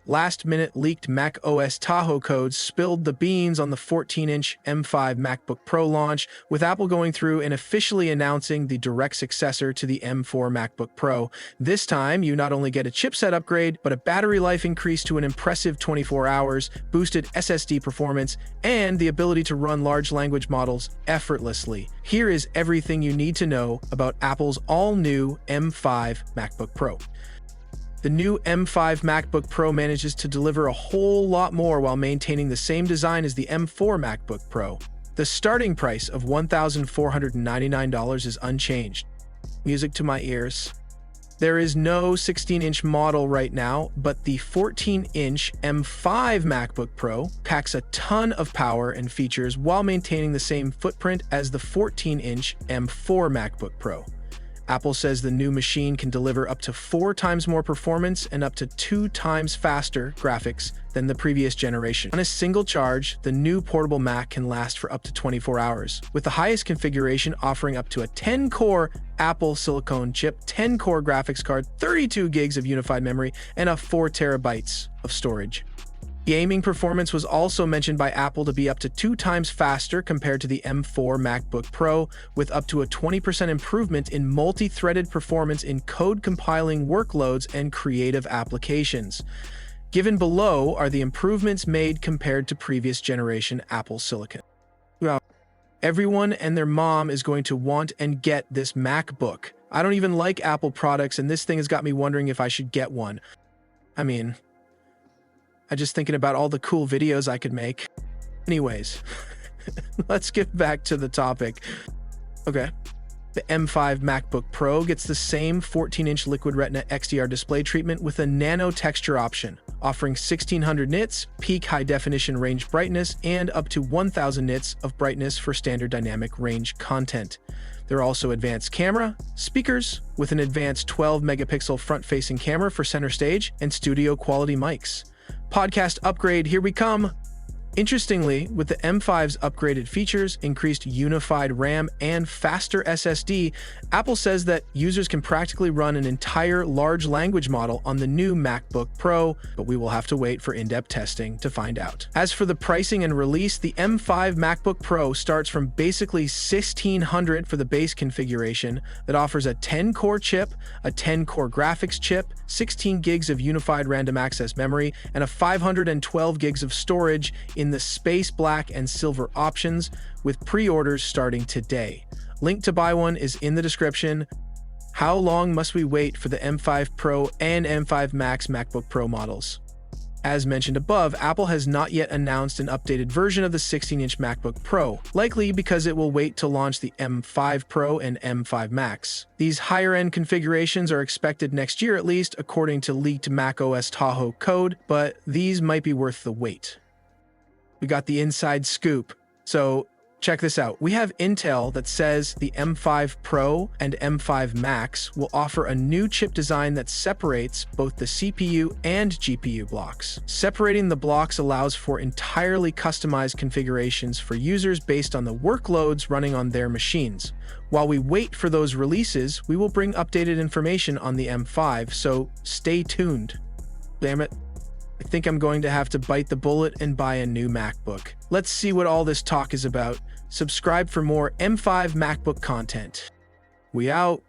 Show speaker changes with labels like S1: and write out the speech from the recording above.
S1: Last-minute leaked Mac OS Tahoe codes spilled the beans on the 14-inch M5 MacBook Pro launch, with Apple going through and officially announcing the direct successor to the M4 MacBook Pro. This time, you not only get a chipset upgrade, but a battery life increase to an impressive 24 hours, boosted SSD performance, and the ability to run large language models effortlessly. Here is everything you need to know about Apple's all-new M5 MacBook Pro. The new M5 MacBook Pro manages to deliver a whole lot more while maintaining the same design as the M4 MacBook Pro. The starting price of $1,499 is unchanged. Music to my ears. There is no 16-inch model right now, but the 14-inch M5 MacBook Pro packs a ton of power and features while maintaining the same footprint as the 14-inch M4 MacBook Pro. Apple says the new machine can deliver up to 4 times more performance and up to 2 times faster graphics than the previous generation. On a single charge, the new portable Mac can last for up to 24 hours, with the highest configuration offering up to a 10-core Apple Silicon chip, 10-core graphics card, 32 gigs of unified memory, and 4 terabytes of storage. Gaming performance was also mentioned by Apple to be up to 2 times faster compared to the M4 MacBook Pro, with up to a 20% improvement in multi-threaded performance in code compiling workloads and creative applications. Given below are the improvements made compared to previous generation Apple Silicon. Well, everyone and their mom is going to want and get this MacBook. I don't even like Apple products, and this thing has got me wondering if I should get one. I'm just thinking about all the cool videos I could make. Anyways, let's get back to the topic. Okay. The M5 MacBook Pro gets the same 14-inch Liquid Retina XDR display treatment with a nano texture option, offering 1600 nits, peak high-definition range brightness, and up to 1000 nits of brightness for standard dynamic range content. There are also advanced camera, speakers, with an advanced 12-megapixel front-facing camera for center stage, and studio-quality mics. Podcast upgrade, here we come! Interestingly, with the M5's upgraded features, increased unified RAM, and faster SSD, Apple says that users can practically run an entire large language model on the new MacBook Pro, but we will have to wait for in-depth testing to find out. As for the pricing and release, the M5 MacBook Pro starts from basically $1,600 for the base configuration that offers a 10-core chip, a 10-core graphics chip, 16 gigs of unified random access memory, and a 512 gigs of storage in the space black and silver options, with pre-orders starting today. Link to buy one is in the description. How long must we wait for the M5 Pro and M5 Max MacBook Pro models? As mentioned above, Apple has not yet announced an updated version of the 16-inch MacBook Pro, likely because it will wait to launch the M5 Pro and M5 Max. These higher-end configurations are expected next year at least, according to leaked macOS Tahoe code, but these might be worth the wait. We got the inside scoop. So check this out. We have intel that says the M5 Pro and M5 Max will offer a new chip design that separates both the CPU and GPU blocks. Separating the blocks allows for entirely customized configurations for users based on the workloads running on their machines. While we wait for those releases, we will bring updated information on the M5, so stay tuned. Damn it. I think I'm going to have to bite the bullet and buy a new MacBook. Let's see what all this talk is about. Subscribe for more M5 MacBook content. We out.